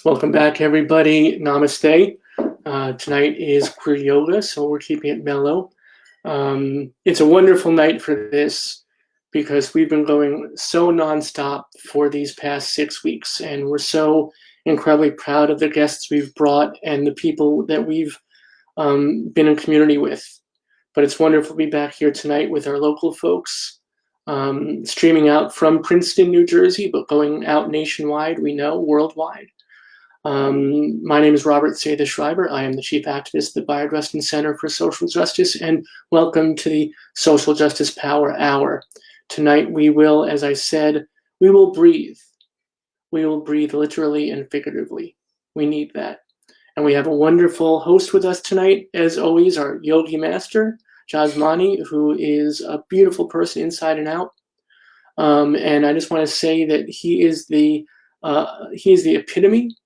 Welcome back, everybody. Namaste. Tonight is queer yoga, so we're keeping it mellow. It's a wonderful night for this because we've been going so nonstop for these past 6 weeks, and we're so incredibly proud of the guests we've brought and the people that we've been in community with. But it's wonderful to be back here tonight with our local folks, streaming out from Princeton, New Jersey, but going out nationwide, we know, worldwide. My name is Robert Say the Schreiber. I am the Chief Activist at the Biodresden Center for Social Justice, and welcome to the Social Justice Power Hour. Tonight we will, as I said, we will breathe. We will breathe literally and figuratively. We need that. And we have a wonderful host with us tonight, as always, our yogi master, Jhasmany, who is a beautiful person inside and out. And I just want to say that he is the epitome.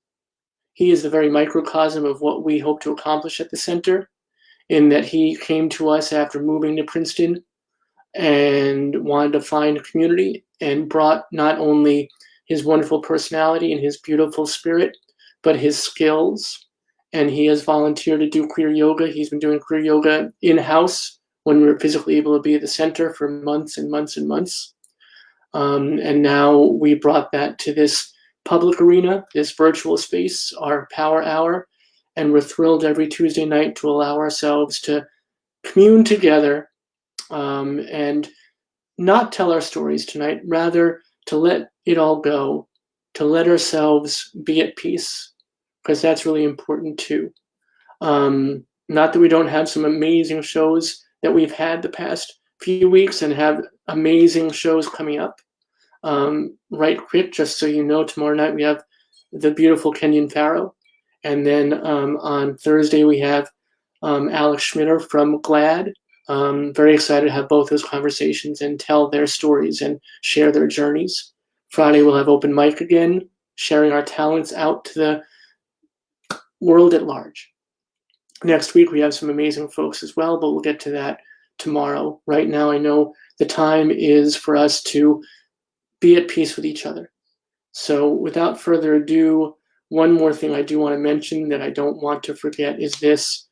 He is the very microcosm of what we hope to accomplish at the center, in that he came to us after moving to Princeton and wanted to find a community and brought not only his wonderful personality and his beautiful spirit, but his skills. And he has volunteered to do queer yoga. He's been doing queer yoga in-house when we were physically able to be at the center for months and months and months. And now we brought that to this public arena, this virtual space, our power hour, and we're thrilled every Tuesday night to allow ourselves to commune together and not tell our stories tonight, rather to let it all go, to let ourselves be at peace, because that's really important too. Not that we don't have some amazing shows that we've had the past few weeks and have amazing shows coming up. Right quick, just so you know, tomorrow night we have the beautiful Kenyan Pharaoh. And then on Thursday we have Alex Schmitter from GLAD. Very excited to have both those conversations and tell their stories and share their journeys. Friday we'll have open mic again, sharing our talents out to the world at large. Next week we have some amazing folks as well, but we'll get to that tomorrow. Right now I know the time is for us to be at peace with each other. So without further ado, one more thing I do want to mention that I don't want to forget is this.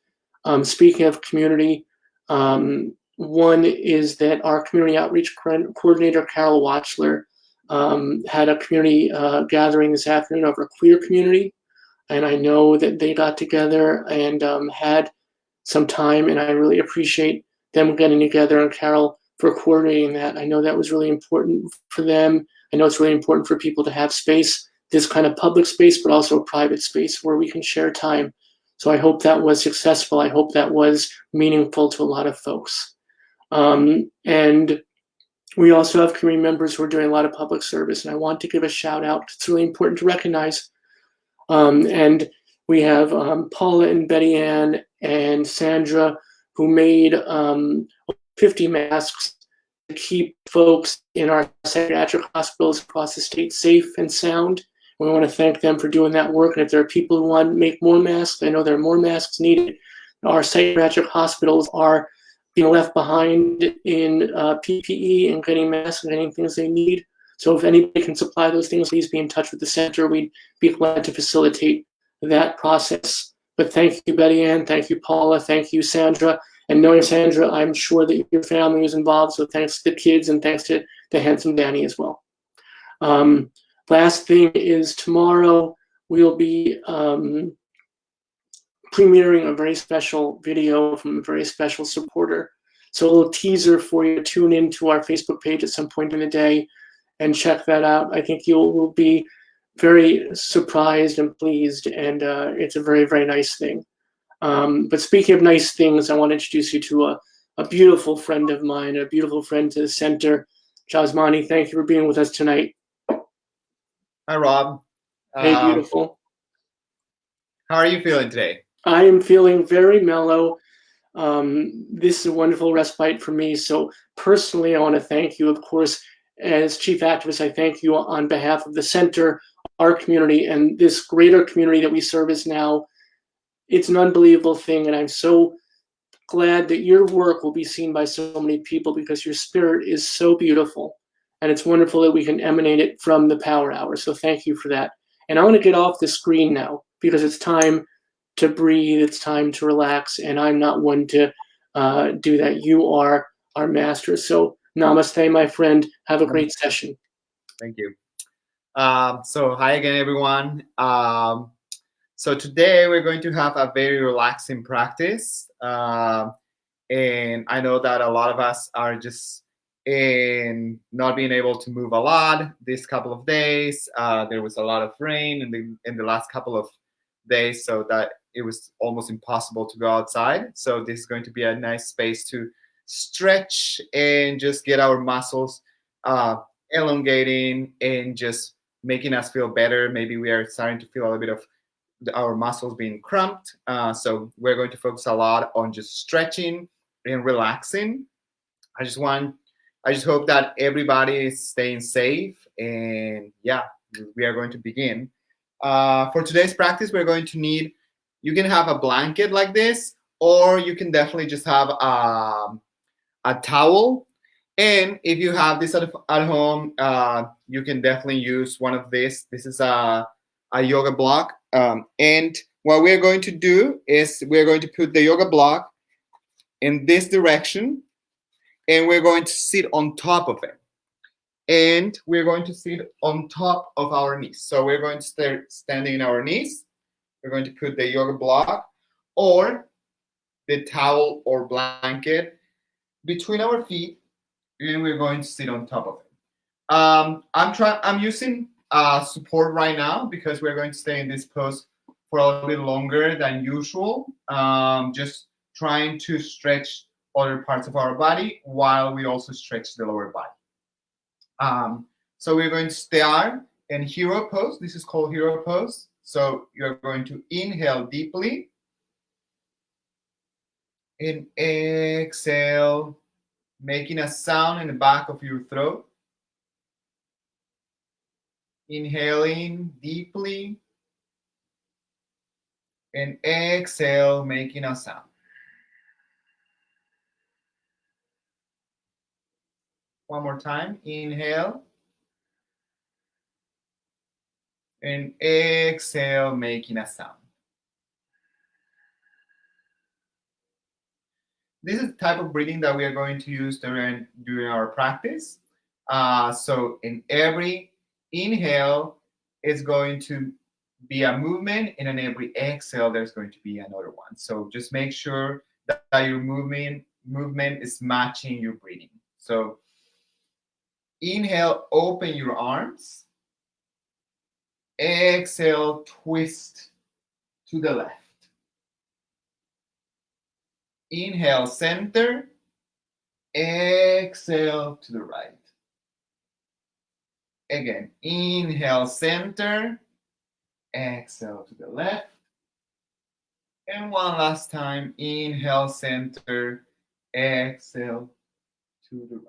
Speaking of community, one is that our community outreach coordinator, Carol Watchler, had a community gathering this afternoon of our queer community. And I know that they got together and had some time, and I really appreciate them getting together and Carol for coordinating that. I know that was really important for them. I know it's really important for people to have space, this kind of public space, but also a private space where we can share time. So I hope that was successful. I hope that was meaningful to a lot of folks. And we also have community members who are doing a lot of public service, and I want to give a shout out. It's really important to recognize. And we have Paula and Betty Ann and Sandra, who made 50 masks to keep folks in our psychiatric hospitals across the state safe and sound. And we want to thank them for doing that work. And if there are people who want to make more masks, I know there are more masks needed. Our psychiatric hospitals are being left behind in PPE and getting masks and getting things they need. So if anybody can supply those things, please be in touch with the center. We'd be glad to facilitate that process. But thank you, Betty Ann. Thank you, Paula. Thank you, Sandra. And knowing Sandra, I'm sure that your family is involved, so thanks to the kids and thanks to handsome Danny as well. Last thing is tomorrow we'll be premiering a very special video from a very special supporter. So a little teaser for you to tune into our Facebook page at some point in the day and check that out. I think you will be very surprised and pleased, and it's a very, very nice thing. But speaking of nice things, I want to introduce you to a beautiful friend of mine, a beautiful friend to the center. Jhasmany, thank you for being with us tonight. Hi, Rob. Hey, beautiful. How are you feeling today? I am feeling very mellow. This is a wonderful respite for me. So personally, I want to thank you. Of course, as Chief Activist, I thank you on behalf of the center, our community, and this greater community that we service now. It's an unbelievable thing, and I'm so glad that your work will be seen by so many people because your spirit is so beautiful, and it's wonderful that we can emanate it from the Power Hour. So thank you for that. And I want to get off the screen now because it's time to breathe, it's time to relax, and I'm not one to do that. You are our master. So, namaste, my friend. Have a great session. Thank you. So hi again, everyone. So today we're going to have a very relaxing practice. And I know that a lot of us are just not being able to move a lot this couple of days. There was a lot of rain in the last couple of days, so that it was almost impossible to go outside. So this is going to be a nice space to stretch and just get our muscles elongating and just making us feel better. Maybe we are starting to feel a little bit of our muscles being cramped. So we're going to focus a lot on just stretching and relaxing. I just hope that everybody is staying safe. And yeah, we are going to begin. For today's practice, we're going to need, you can have a blanket like this, or you can definitely just have a towel. And if you have this at home, you can definitely use one of this. This is a yoga block. And what we're going to do is we're going to put the yoga block in this direction, and we're going to sit on top of it. And we're going to sit on top of our knees. So we're going to start standing in our knees. We're going to put the yoga block or the towel or blanket between our feet, and we're going to sit on top of it. I'm using support right now because we're going to stay in this pose for a little bit longer than usual. Just trying to stretch other parts of our body while we also stretch the lower body. So we're going to start in hero pose. This is called hero pose. So you're going to inhale deeply and exhale, making a sound in the back of your throat. Inhaling deeply and exhale, making a sound. One more time. Inhale and exhale, making a sound. This is the type of breathing that we are going to use during our practice. So in every inhale, it's going to be a movement, and in every exhale, there's going to be another one. So just make sure that your movement is matching your breathing. So inhale, open your arms. Exhale, twist to the left. Inhale, center. Exhale to the right. Again, inhale, center. Exhale to the left. And one last time, inhale, center. Exhale to the right.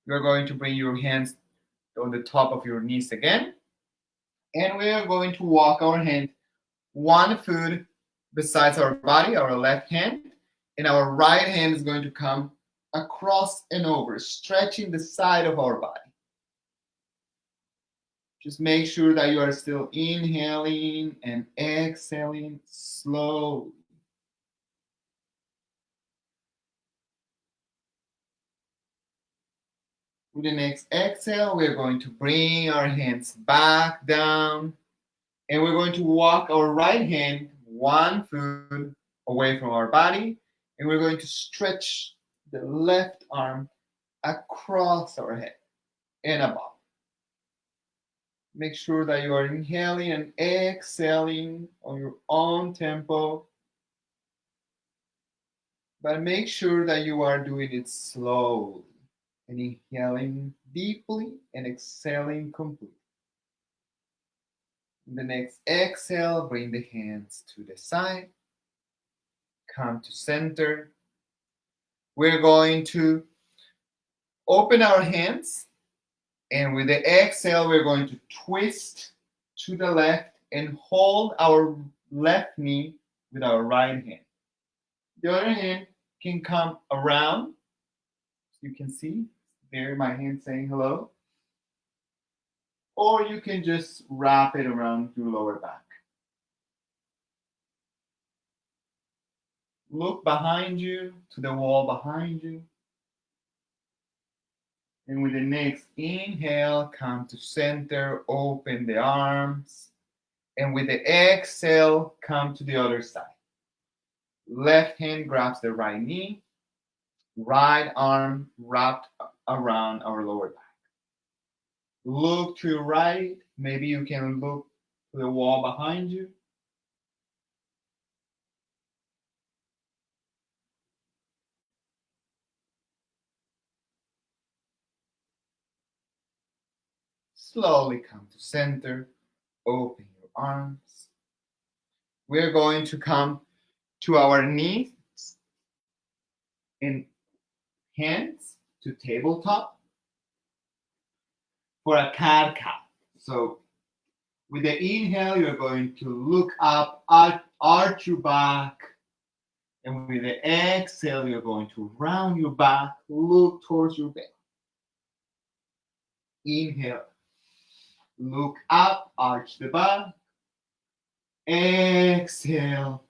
You're going to bring your hands on the top of your knees again. And we are going to walk our hand one foot besides our body, our left hand, and our right hand is going to come across and over, stretching the side of our body. Just make sure that you are still inhaling and exhaling slowly. With the next exhale, we're going to bring our hands back down, and we're going to walk our right hand one foot away from our body, and we're going to stretch the left arm across our head and above. Make sure that you are inhaling and exhaling on your own tempo, but make sure that you are doing it slowly and inhaling deeply and exhaling completely. In the next exhale, bring the hands to the side. Come to center. We're going to open our hands, and with the exhale, we're going to twist to the left and hold our left knee with our right hand. The other hand can come around. You can see there my hand saying hello. or you can just wrap it around your lower back. Look behind you, to the wall behind you. And with the next inhale, come to center, open the arms. And with the exhale, come to the other side. Left hand grabs the right knee, right arm wrapped around our lower back. Look to your right. Maybe you can look to the wall behind you. Slowly come to center. Open your arms. We're going to come to our knees and hands to tabletop for a cat cow. So with the inhale, you're going to look up, arch your back. And with the exhale, you're going to round your back, look towards your belly. Inhale, look up, arch the back. Exhale,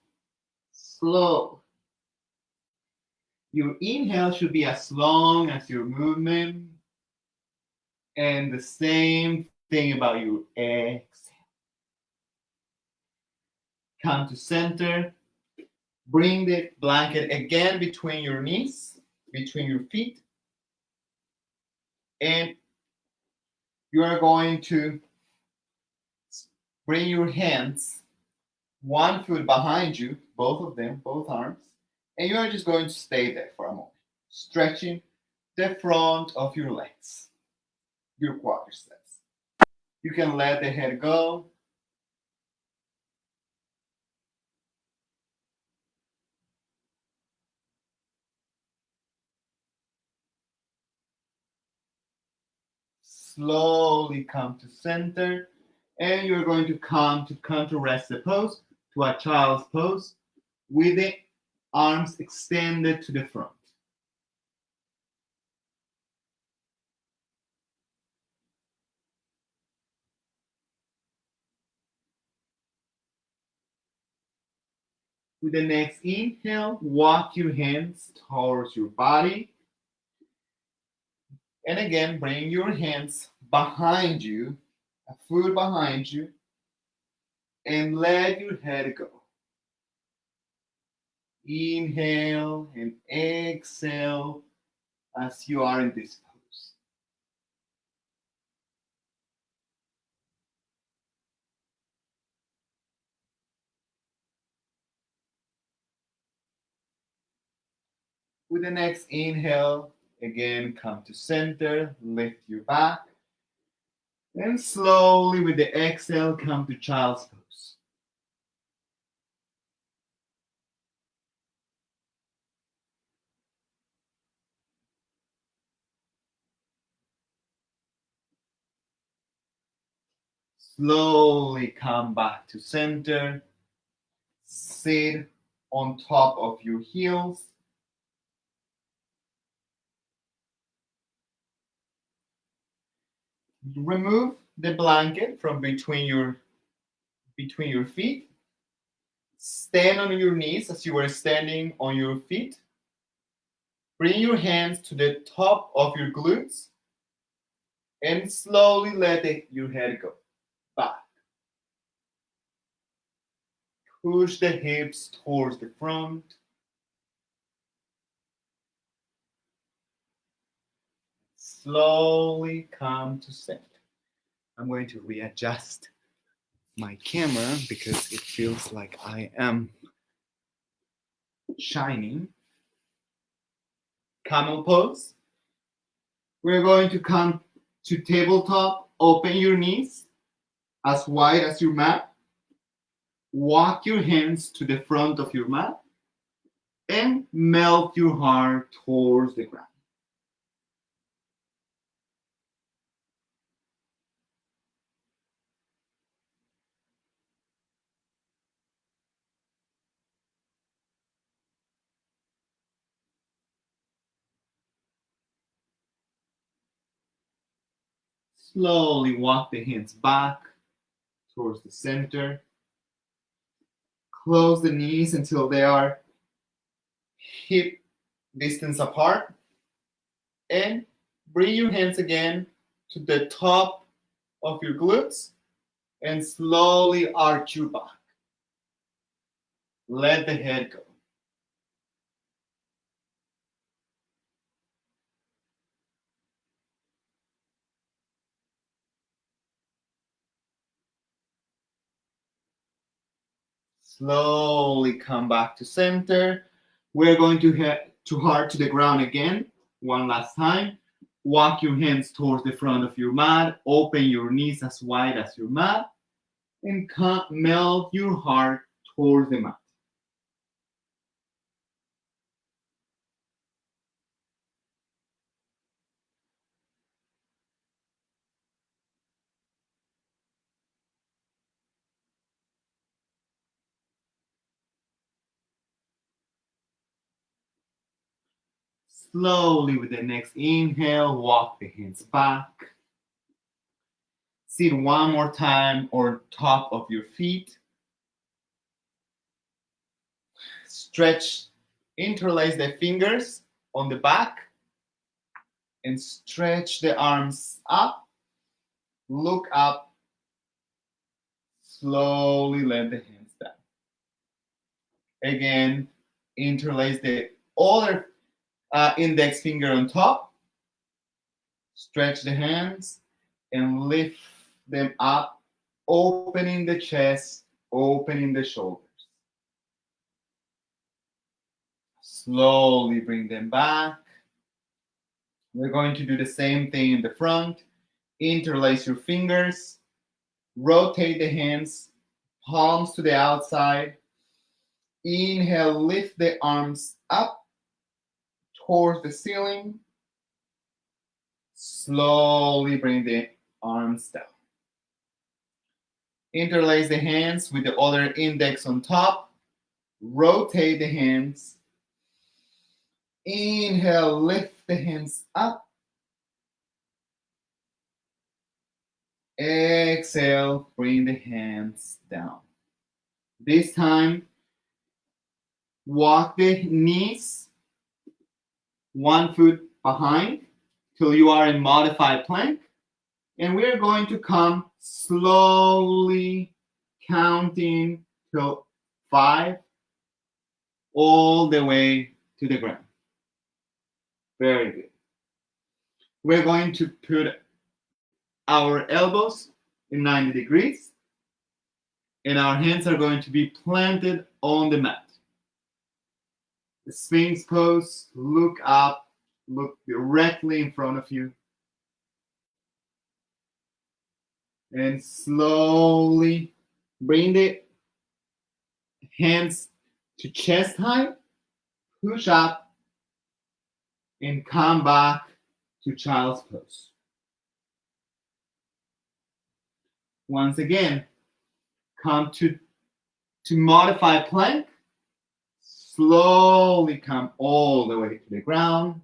slow. Your inhale should be as long as your movement. And the same thing about your exhale. Come to center. Bring the blanket again between your knees, between your feet. And you are going to bring your hands, one foot behind you, both of them, both arms. And you are just going to stay there for a moment, stretching the front of your legs, your quadriceps. You can let the head go. Slowly come to center, and you're going to come to rest the pose, to a child's pose, with the arms extended to the front. With the next inhale, walk your hands towards your body. And again, bring your hands behind you, a foot behind you, and let your head go. Inhale and exhale as you are in this pose. With the next inhale, again, come to center, lift your back, and slowly with the exhale, come to child's pose. Slowly come back to center, sit on top of your heels. Remove the blanket from between your feet. Stand on your knees as you were standing on your feet. Bring your hands to the top of your glutes and slowly let your head go back. Push the hips towards the front. Slowly come to center. I'm going to readjust my camera because it feels like I am shining. Camel pose. We're going to come to tabletop. Open your knees as wide as your mat. Walk your hands to the front of your mat and melt your heart towards the ground. Slowly walk the hands back towards the center. Close the knees until they are hip distance apart. And bring your hands again to the top of your glutes and slowly arch your back. Let the head go. Slowly come back to center. We're going to head to heart to the ground again. One last time. Walk your hands towards the front of your mat. Open your knees as wide as your mat. And melt your heart towards the mat. Slowly with the next inhale, walk the hands back. Sit one more time on top of your feet. Stretch, interlace the fingers on the back and stretch the arms up. Look up. Slowly let the hands down. Again, interlace the other index finger on top. Stretch the hands and lift them up, opening the chest, opening the shoulders. Slowly bring them back. We're going to do the same thing in the front. Interlace your fingers. Rotate the hands, palms to the outside. Inhale, lift the arms up towards the ceiling. Slowly bring the arms down. Interlace the hands with the other index on top. Rotate the hands. Inhale, lift the hands up. Exhale, bring the hands down. This time, walk the knees 1 foot behind till you are in modified plank. And we're going to come slowly counting till 5 all the way to the ground. Very good. We're going to put our elbows in 90 degrees and our hands are going to be planted on the mat. The Sphinx pose, look up, look directly in front of you. And slowly bring the hands to chest height, push up, and come back to child's pose. Once again, come to modify plank. Slowly come all the way to the ground.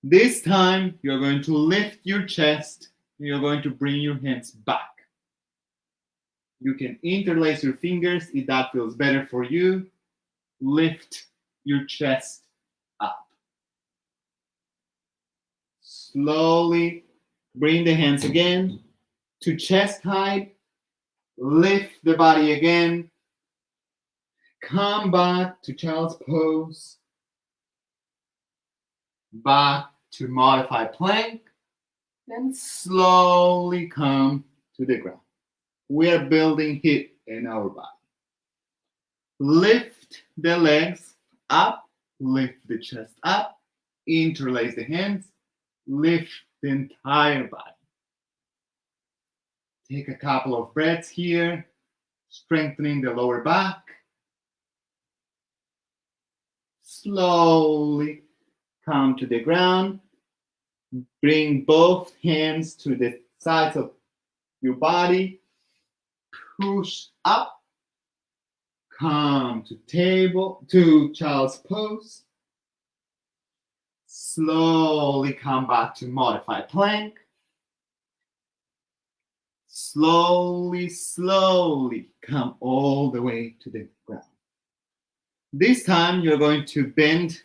This time, you're going to lift your chest. You're going to bring your hands back. You can interlace your fingers if that feels better for you. Lift your chest up. Slowly bring the hands again to chest height. Lift the body again. Come back to child's pose. Back to modified plank. And slowly come to the ground. We are building heat in our body. Lift the legs up. Lift the chest up. Interlace the hands. Lift the entire body. Take a couple of breaths here, strengthening the lower back. Slowly come to the ground. Bring both hands to the sides of your body. Push up. Come to child's pose. Slowly come back to modified plank. Slowly, slowly come all the way to the ground. This time you're going to bend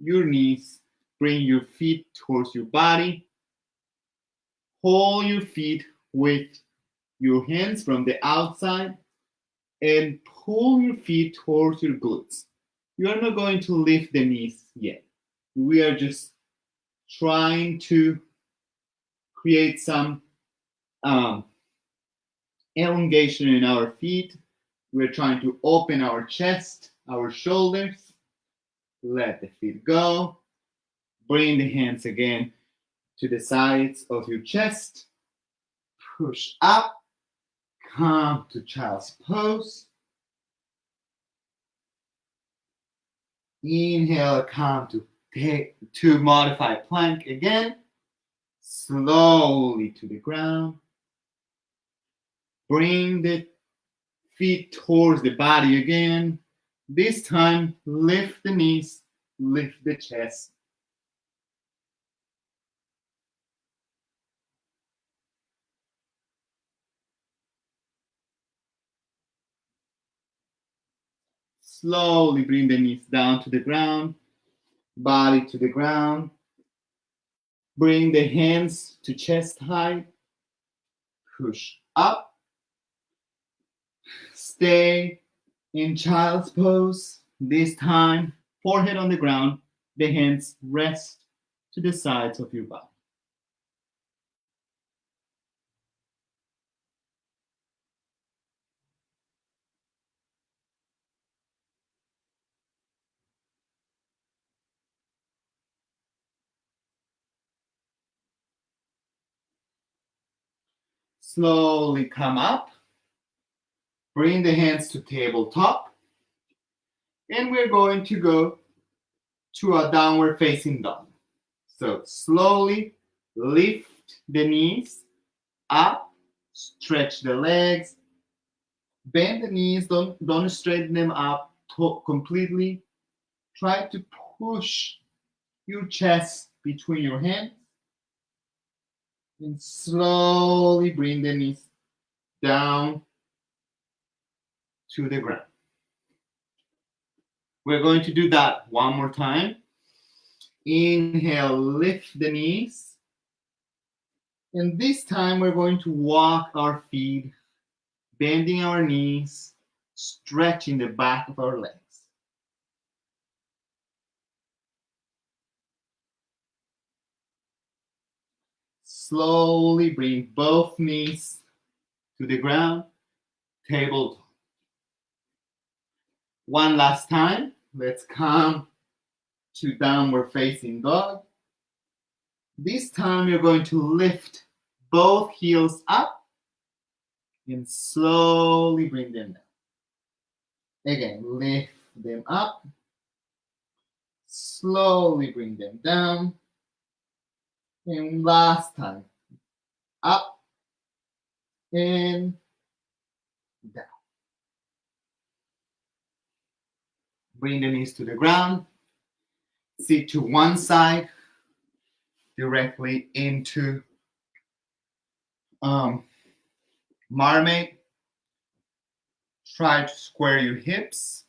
your knees, bring your feet towards your body, hold your feet with your hands from the outside, and pull your feet towards your glutes. You are not going to lift the knees yet. We are just trying to create some elongation in our feet. We're trying to open our chest, our shoulders. Let the feet go. Bring the hands again to the sides of your chest. Push up. Come to child's pose. Inhale, come to modified plank again. Slowly to the ground. Bring the feet towards the body again. This time, lift the knees, lift the chest. Slowly bring the knees down to the ground, body to the ground. Bring the hands to chest height. Push up. Stay in child's pose. This time, forehead on the ground. The hands rest to the sides of your body. Slowly come up. Bring the hands to tabletop. And we're going to go to a downward facing dog. So slowly lift the knees up, stretch the legs, bend the knees, don't straighten them up completely. Try to push your chest between your hands and slowly bring the knees down to the ground. We're going to do that one more time. Inhale, lift the knees. And this time we're going to walk our feet, bending our knees, stretching the back of our legs. Slowly bring both knees to the ground, tabletop. One last time. Let's come to downward facing dog. This time you're going to lift both heels up and slowly bring them down. Again, lift them up. Slowly bring them down. And last time, up and down. Bring the knees to the ground. Sit to one side, directly into mermaid. Try to square your hips.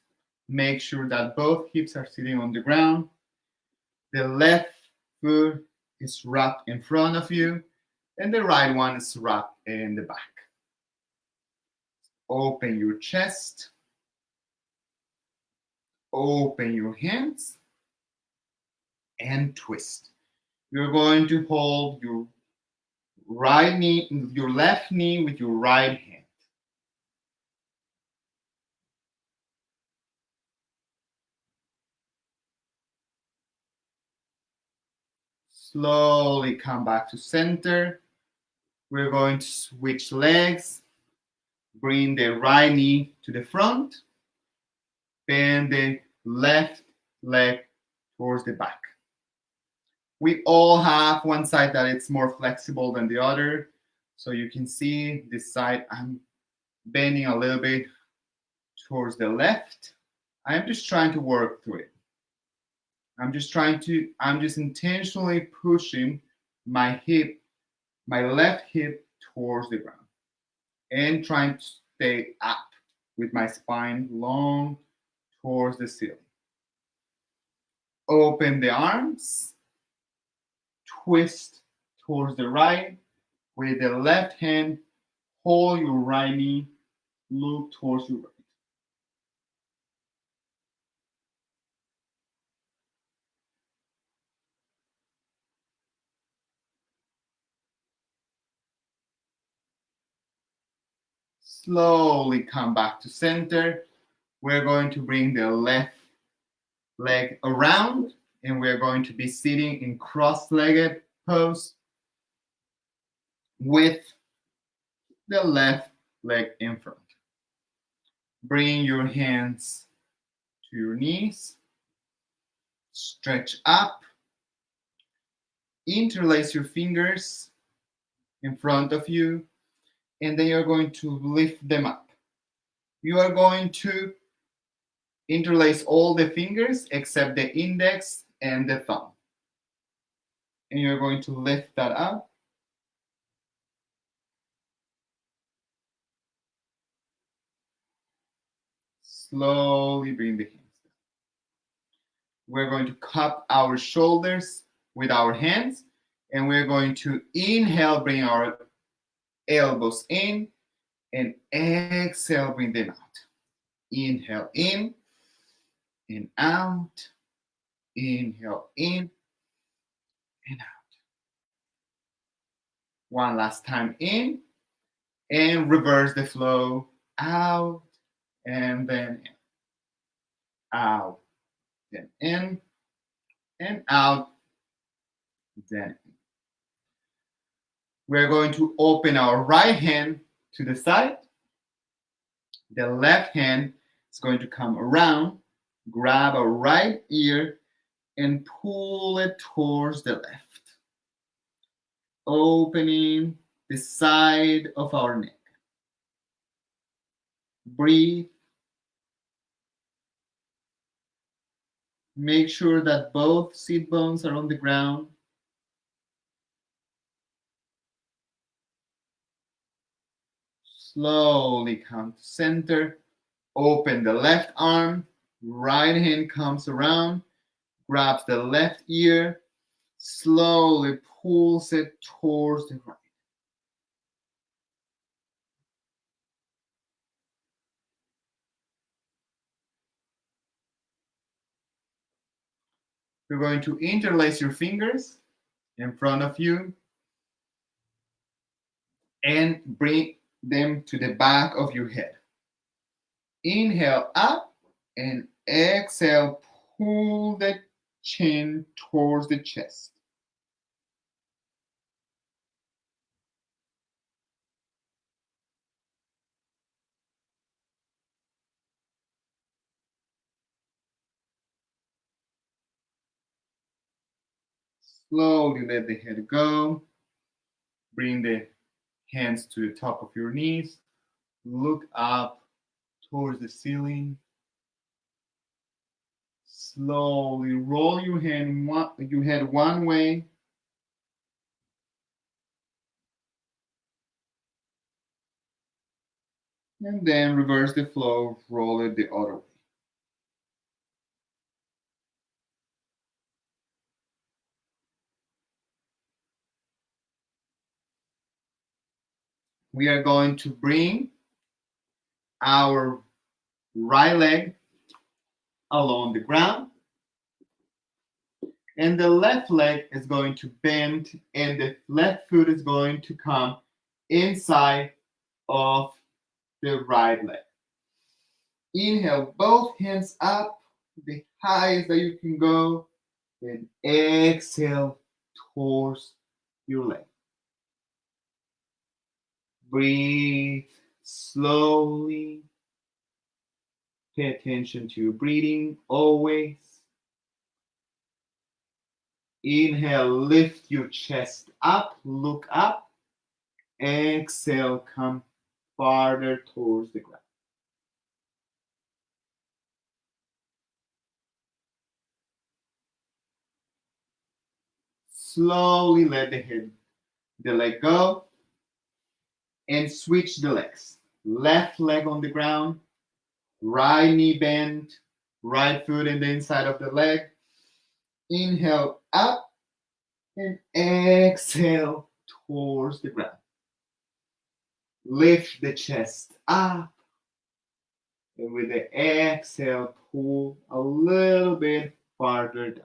Make sure that both hips are sitting on the ground. The left foot is wrapped in front of you, and the right one is wrapped in the back. Open your chest. Open your hands and twist. You're going to hold your right knee, your left knee with your right hand. Slowly come back to center. We're going to switch legs. Bring the right knee to the front. Bend the left leg towards the back. We all have one side that it's more flexible than the other. So you can see this side, I'm bending a little bit towards the left. I'm just trying to work through it. I'm just intentionally pushing my left hip towards the ground. and trying to stay up with my spine long towards the ceiling. Open the arms, twist towards the right. With the left hand, hold your right knee, look towards your right. Slowly come back to center. We're going to bring the left leg around, and we're going to be sitting in cross-legged pose with the left leg in front. Bring your hands to your knees, stretch up, interlace your fingers in front of you, and then you're going to lift them up. You are going to interlace all the fingers except the index and the thumb. And you're going to lift that up. Slowly bring the hands down. We're going to cup our shoulders with our hands, and we're going to inhale, bring our elbows in, and exhale, bring them out. Inhale in and out. Inhale in and out. One last time in, and reverse the flow. Out and then in. Out, then in, and out, then in. We're going to open our right hand to the side. The left hand is going to come around, grab our right ear, and pull it towards the left, opening the side of our neck. Breathe. Make sure that both sit bones are on the ground. Slowly come to center. Open the left arm. Right hand comes around, grabs the left ear, slowly pulls it towards the right. You're going to interlace your fingers in front of you and bring them to the back of your head. Inhale up and exhale, pull the chin towards the chest. Slowly let the head go. Bring the hands to the top of your knees. Look up towards the ceiling. Slowly roll your head one way. And then reverse the flow, roll it the other way. We are going to bring our right leg along the ground, and the left leg is going to bend, and the left foot is going to come inside of the right leg. Inhale, both hands up, the highest that you can go, and exhale towards your leg. Breathe slowly. Pay attention to your breathing always. Inhale, lift your chest up, look up. Exhale, come farther towards the ground. Slowly let the leg go. and switch the legs. Left leg on the ground, right knee bent, right foot in the inside of the leg. Inhale up and exhale towards the ground. Lift the chest up, and with the exhale, pull a little bit farther down.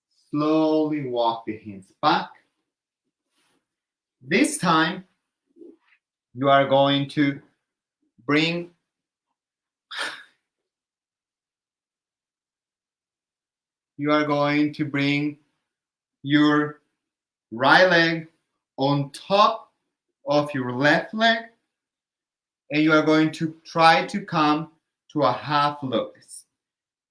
Slowly walk the hands back. This time, you are going to bring your right leg on top of your left leg, and you are going to try to come to a half lotus.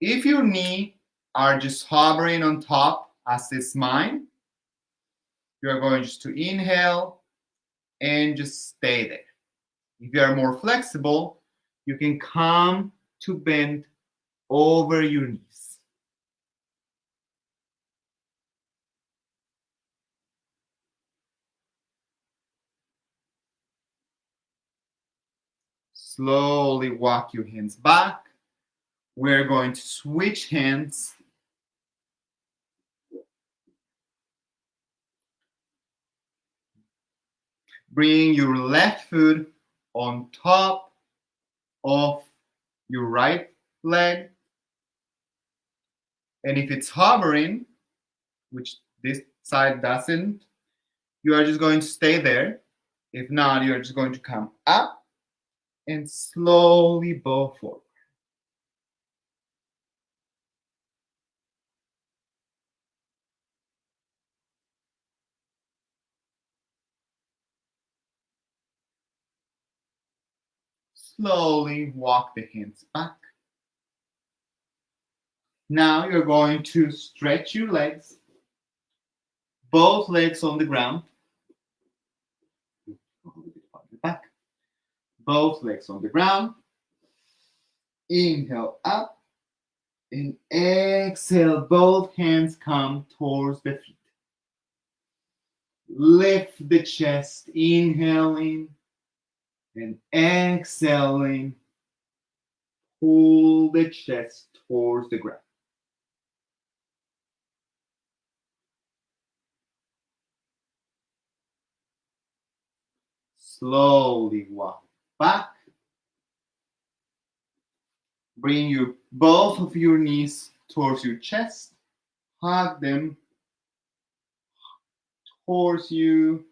If your knee are just hovering on top, as is mine, you are going just to inhale and just stay there. If you are more flexible, you can come to bend over your knees. Slowly walk your hands back. We're going to switch hands. Bring your left foot on top of your right leg. And if it's hovering, which this side doesn't, you are just going to stay there. If not, you're just going to come up and slowly bow forward. Slowly walk the hands back. Now you're going to stretch your legs, both legs on the ground. Back. Both legs on the ground. Inhale up and exhale. Both hands come towards the feet. Lift the chest, inhaling and exhaling. Pull the chest towards the ground. Slowly walk back. Bring both of your knees towards your chest. Hug them towards you.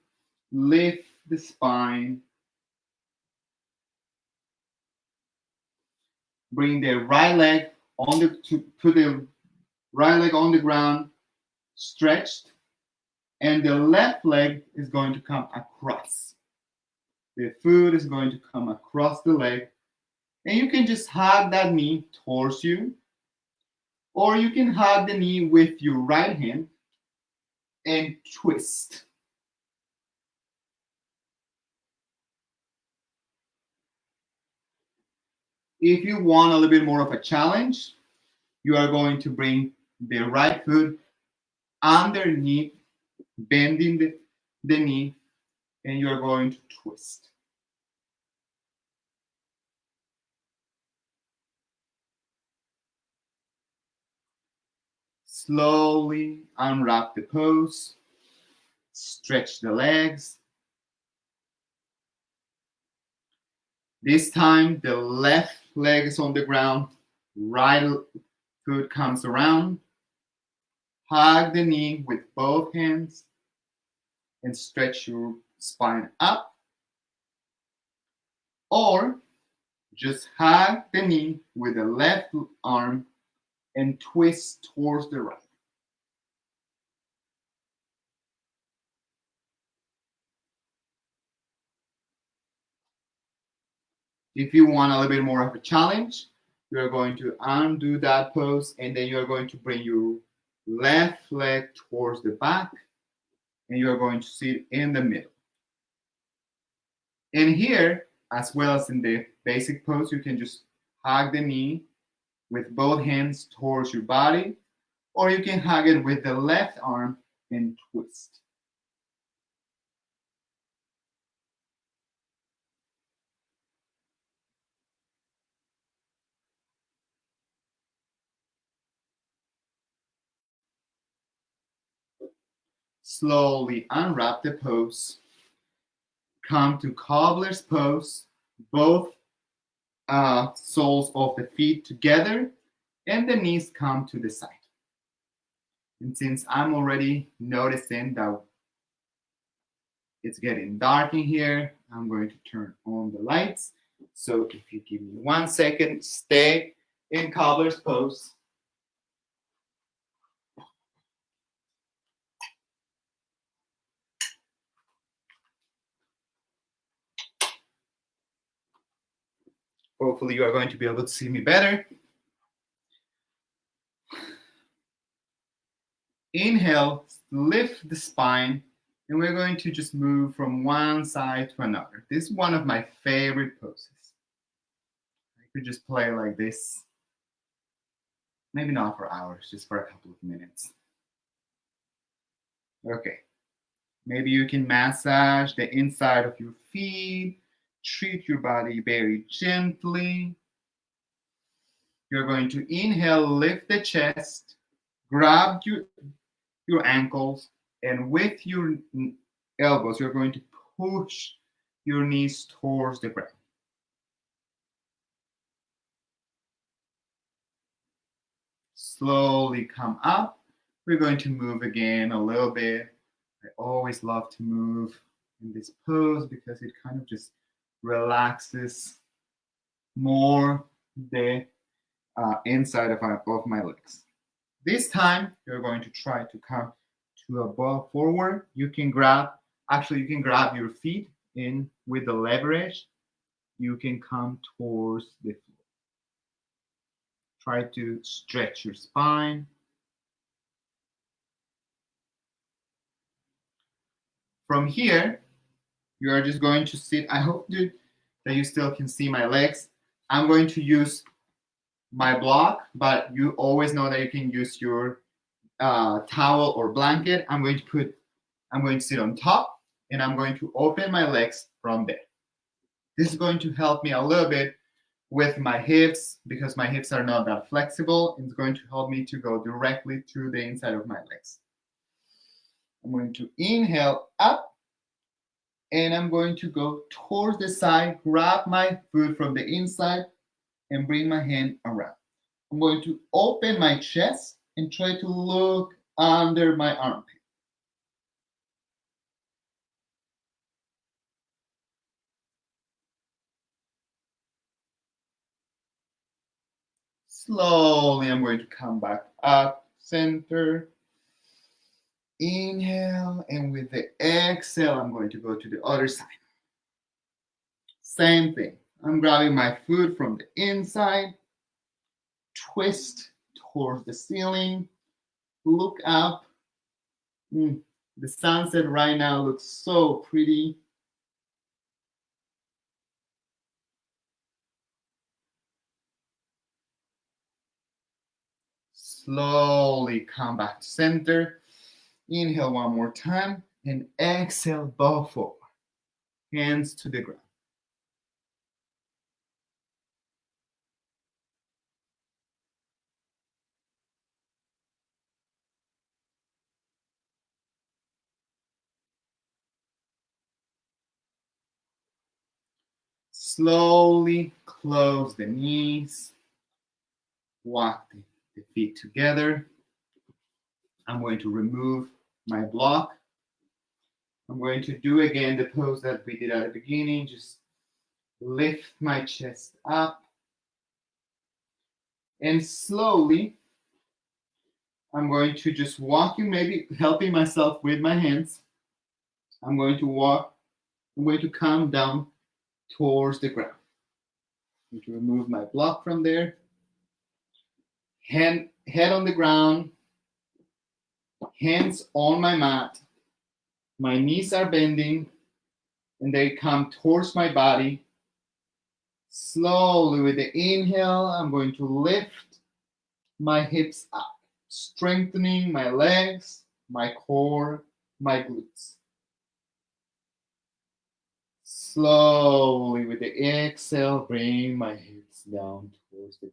Lift the spine. Bring the right leg put the right leg on the ground, stretched, and the left leg is going to come across. The foot is going to come across the leg, and you can just hug that knee towards you, or you can hug the knee with your right hand and twist. If you want a little bit more of a challenge, you are going to bring the right foot underneath, bending the knee, and you are going to twist. Slowly unwrap the pose, stretch the legs. This time, the left leg is on the ground, right foot comes around. Hug the knee with both hands and stretch your spine up. Or just hug the knee with the left arm and twist towards the right. If you want a little bit more of a challenge, you're going to undo that pose, and then you're going to bring your left leg towards the back, and you're going to sit in the middle. And here, as well as in the basic pose, you can just hug the knee with both hands towards your body, or you can hug it with the left arm and twist. Slowly unwrap the pose. Come to cobbler's pose, both soles of the feet together, and the knees come to the side. And since I'm already noticing that it's getting dark in here, I'm going to turn on the lights. So if you give me 1 second, stay in cobbler's pose. Hopefully you are going to be able to see me better. Inhale, lift the spine, and we're going to just move from one side to another. This is one of my favorite poses. I could just play like this, maybe not for hours, just for a couple of minutes. Okay, maybe you can massage the inside of your feet, treat your body very gently. You're going to inhale, lift the chest, grab your ankles, and with your elbows, you're going to push your knees towards the ground. Slowly come up. We're going to move again a little bit. I always love to move in this pose because it kind of just relaxes more the inside of my legs. This time, you're going to try to come to a ball forward. You can grab your feet in with the leverage. You can come towards the floor. Try to stretch your spine. From here, you are just going to sit. I hope that you still can see my legs. I'm going to use my block, but you always know that you can use your towel or blanket. I'm going to sit on top, and I'm going to open my legs from there. This is going to help me a little bit with my hips because my hips are not that flexible. It's going to help me to go directly to the inside of my legs. I'm going to inhale up, and I'm going to go towards the side, grab my foot from the inside, and bring my hand around. I'm going to open my chest and try to look under my armpit. Slowly, I'm going to come back up, center. Inhale, and with the exhale, I'm going to go to the other side. Same thing. I'm grabbing my foot from the inside, twist towards the ceiling, look up. The sunset right now looks so pretty. Slowly come back to center. Inhale one more time and exhale, bow forward. Hands to the ground. Slowly close the knees. Walk the feet together. I'm going to remove my block. I'm going to do again the pose that we did at the beginning. Just lift my chest up. And slowly, I'm going to just walk you, maybe helping myself with my hands. I'm going to come down towards the ground. I'm going to remove my block from there. Head on the ground. Hands on my mat. My knees are bending and they come towards my body. Slowly with the inhale, I'm going to lift my hips up, strengthening my legs, my core, my glutes. Slowly with the exhale, bring my hips down towards the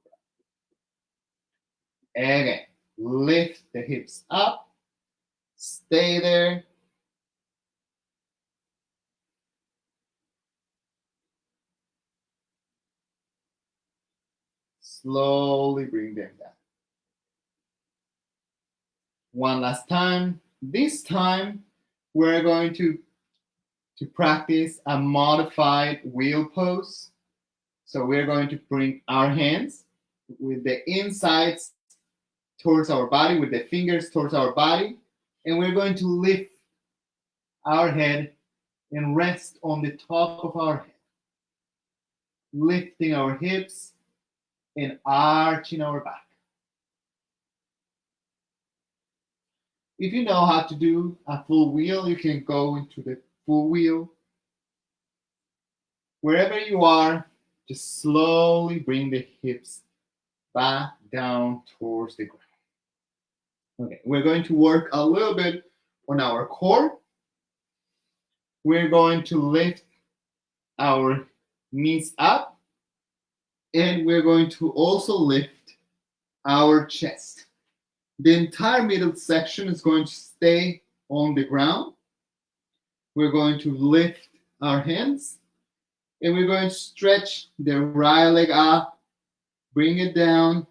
ground. Again, lift the hips up, stay there. Slowly bring them down. One last time. This time, we're going to practice a modified wheel pose. So we're going to bring our hands with the insides towards our body, with the fingers towards our body, and we're going to lift our head and rest on the top of our head, lifting our hips and arching our back. If you know how to do a full wheel, you can go into the full wheel. Wherever you are, just slowly bring the hips back down towards the ground. Okay, we're going to work a little bit on our core. We're going to lift our knees up, and we're going to also lift our chest. The entire middle section is going to stay on the ground. We're going to lift our hands, and we're going to stretch the right leg up, bring it down,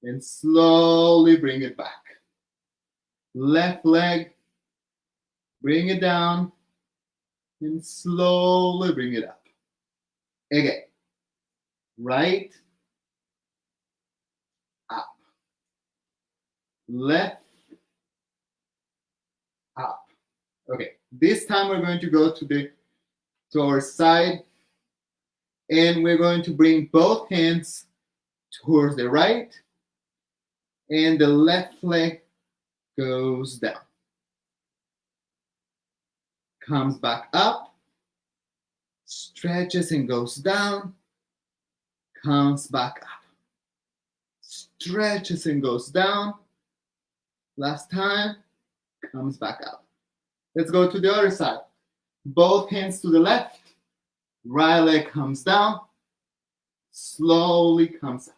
and slowly bring it back. Left leg, bring it down, and slowly bring it up. Again, right, up, left, up. Okay, this time we're going to go to our side, and we're going to bring both hands towards the right, and the left leg goes down. Comes back up, stretches and goes down, comes back up, stretches and goes down. Last time, comes back up. Let's go to the other side. Both hands to the left, right leg comes down, slowly comes up.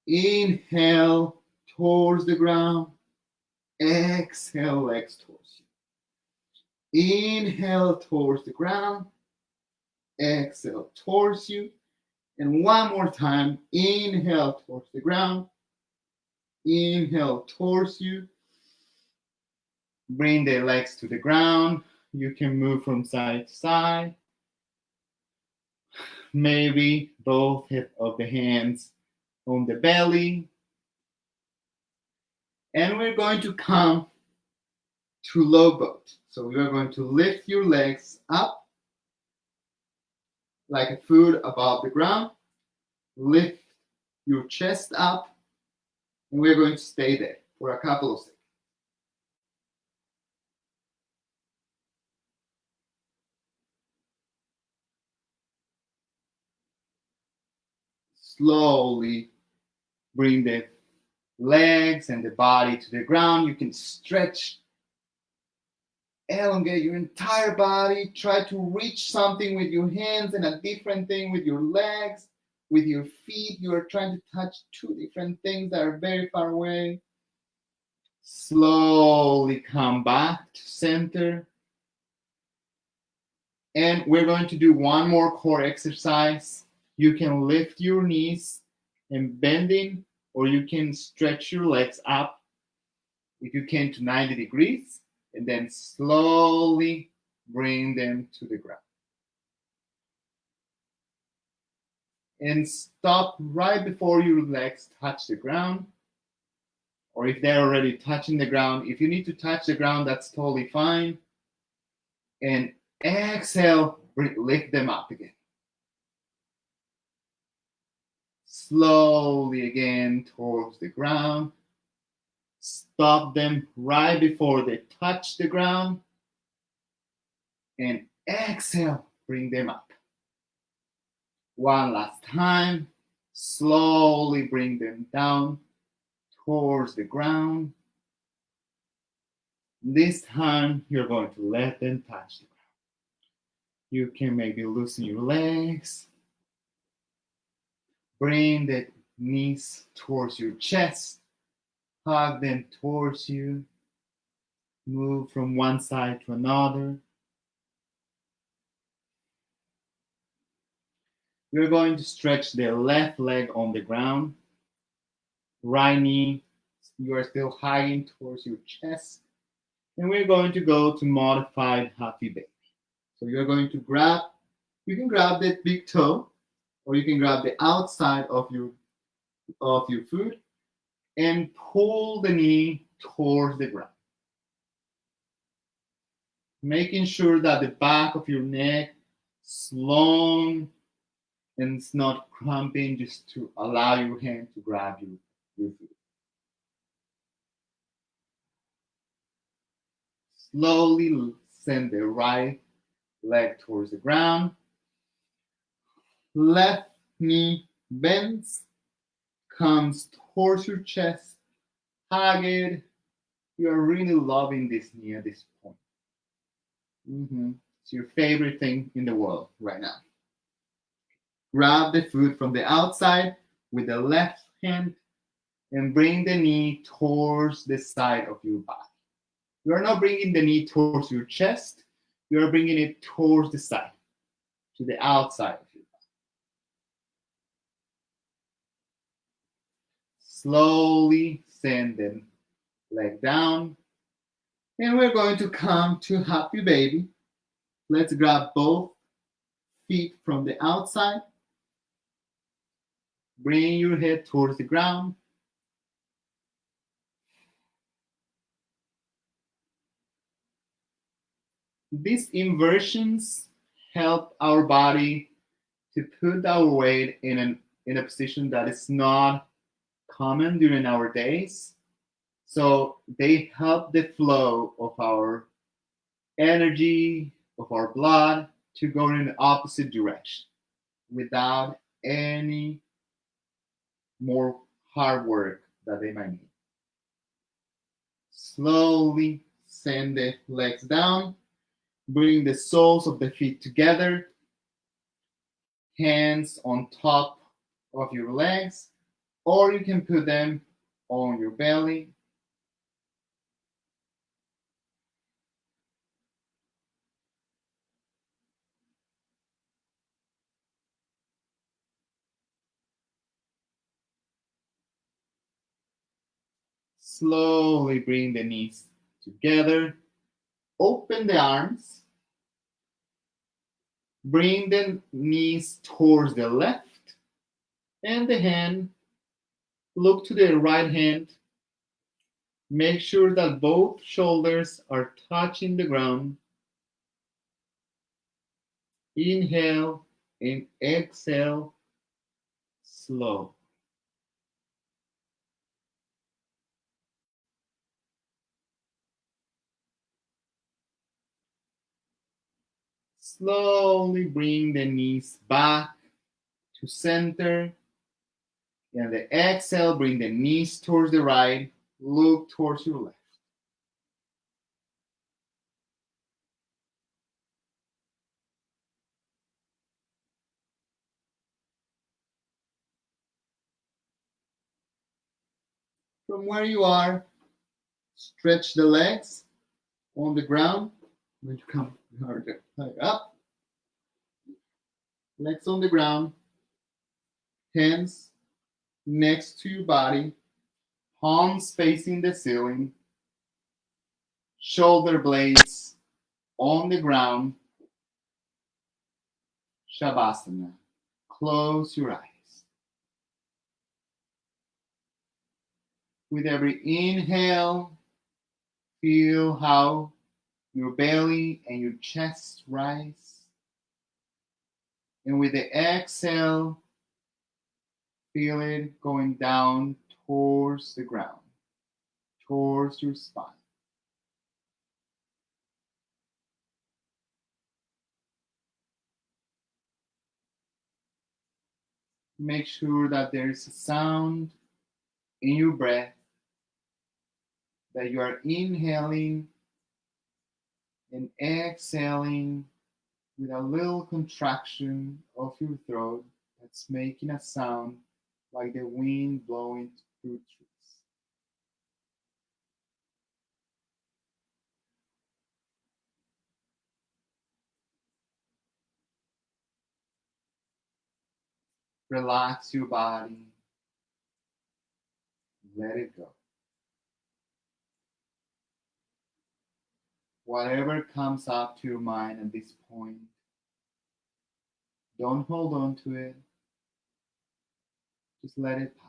Inhale towards the ground, exhale legs towards you. Inhale towards the ground, exhale towards you. And one more time, inhale towards the ground, inhale towards you. Bring the legs to the ground. You can move from side to side. Maybe both of the hands on the belly. And we're going to come to low boat. So we are going to lift your legs up like a foot above the ground. Lift your chest up, and we're going to stay there for a couple of seconds. Slowly bring the legs and the body to the ground. You can stretch, elongate your entire body. Try to reach something with your hands and a different thing with your legs. With your feet, you are trying to touch two different things that are very far away. Slowly come back to center. And we're going to do one more core exercise. You can lift your knees and bending, or you can stretch your legs up if you can to 90 degrees, and then slowly bring them to the ground. And stop right before your legs touch the ground, or if they're already touching the ground. If you need to touch the ground, that's totally fine. And exhale, lift them up again. Slowly again towards the ground. Stop them right before they touch the ground. And exhale, bring them up. One last time. Slowly bring them down towards the ground. This time, you're going to let them touch the ground. You can maybe loosen your legs. Bring the knees towards your chest. Hug them towards you. Move from one side to another. We're going to stretch the left leg on the ground. Right knee, you are still hugging towards your chest. And we're going to go to modified happy baby. So you're going to grab, you can grab the big toe, or you can grab the outside of your foot and pull the knee towards the ground. Making sure that the back of your neck is long and it's not cramping, just to allow your hand to grab your foot. Slowly send the right leg towards the ground. Left knee bends, comes towards your chest. Hug it. You're really loving this knee at this point. It's your favorite thing in the world right now. Grab the foot from the outside with the left hand and bring the knee towards the side of your back. You are not bringing the knee towards your chest. You are bringing it towards the side, to the outside of your back. Slowly send the leg down. And we're going to come to happy baby. Let's grab both feet from the outside. Bring your head towards the ground. These inversions help our body to put our weight in a position that is not common during our days. So they help the flow of our energy, of our blood, to go in the opposite direction without any more hard work that they might need. Slowly send the legs down. Bring the soles of the feet together. Hands on top of your legs, or you can put them on your belly. Slowly bring the knees together. Open the arms. Bring the knees towards the left and the hand. Look to the right hand. Make sure that both shoulders are touching the ground. Inhale and exhale slow. Slowly bring the knees back to center. And the exhale, bring the knees towards the right. Look towards your left. From where you are, stretch the legs on the ground. I'm going to come harder. Up. Legs on the ground. Hands next to your body. Palms facing the ceiling. Shoulder blades on the ground. Shavasana. Close your eyes. With every inhale, feel how your belly and your chest rise. And with the exhale, feel it going down towards the ground, towards your spine. Make sure that there is a sound in your breath, that you are inhaling and exhaling with a little contraction of your throat that's making a sound like the wind blowing through trees. Relax your body. Let it go. Whatever comes up to your mind at this point, don't hold on to it. Just let it pass.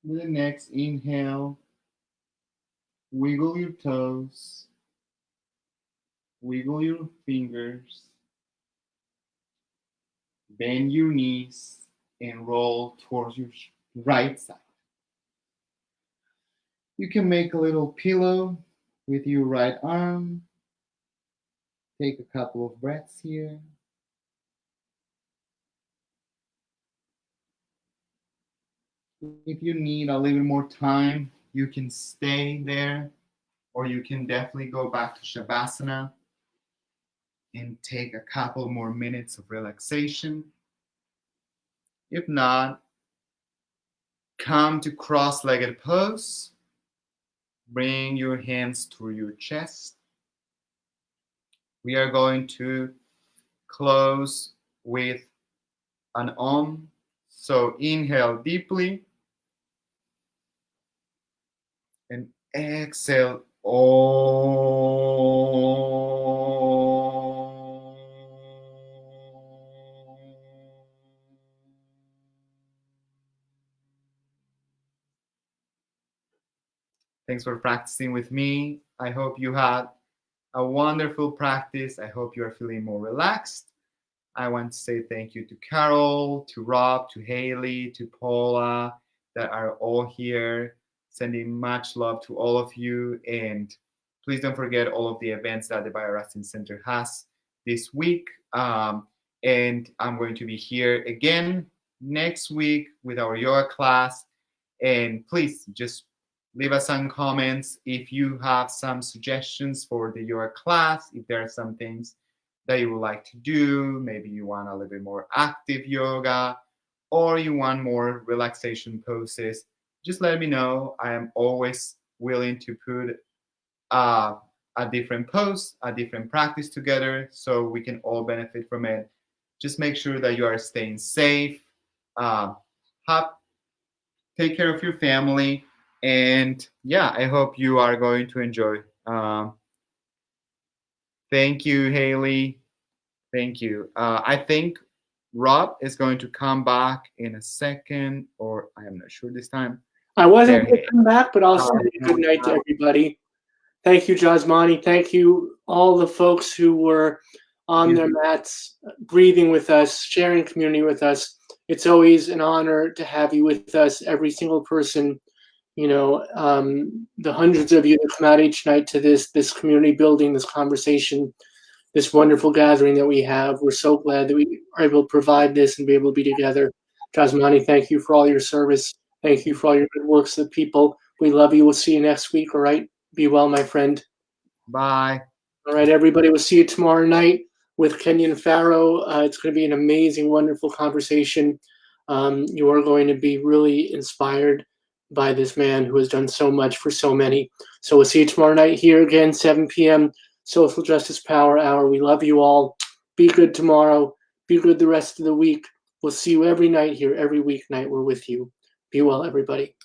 With the next inhale, wiggle your toes, wiggle your fingers, bend your knees, and roll towards your right side. You can make a little pillow with your right arm. Take a couple of breaths here. If you need a little more time, you can stay there, or you can definitely go back to Shavasana and take a couple more minutes of relaxation. If not, come to cross-legged pose. Bring your hands to your chest. We are going to close with an Om. So inhale deeply and exhale. Om. Thanks for practicing with me. I hope you had a wonderful practice. I hope you are feeling more relaxed. I want to say thank you to Carol, to Rob, to Haley, to Paula, that are all here. Sending much love to all of you. And please don't forget all of the events that the BioResting Center has this week. And I'm going to be here again next week with our yoga class. And please just leave us some comments if you have some suggestions for the yoga class, if there are some things that you would like to do. Maybe you want a little bit more active yoga, or you want more relaxation poses. Just let me know. I am always willing to put a different pose, a different practice together so we can all benefit from it. Just make sure that you are staying safe. Take care of your family. And yeah, I hope you are going to enjoy. Thank you, Haley. Thank you. I think Rob is going to come back in a second, or I am not sure this time. I wasn't going to come back, but I'll say good night to everybody. Thank you, Jhasmany. Thank you, all the folks who were on their mats, breathing with us, sharing community with us. It's always an honor to have you with us, every single person. You know, the hundreds of you that come out each night to this community building, this conversation, this wonderful gathering that we have. We're so glad that we are able to provide this and be able to be together. Jhasmany, thank you for all your service. Thank you for all your good works to the people. We love you. We'll see you next week, all right? Be well, my friend. Bye. All right, everybody. We'll see you tomorrow night with Kenyon Farrow. It's going to be an amazing, wonderful conversation. You are going to be really inspired by this man who has done so much for so many. So we'll see you tomorrow night here again, 7 p.m., Social Justice Power Hour. We love you all. Be good tomorrow. Be good the rest of the week. We'll see you every night here, every weeknight. We're with you. Be well, everybody.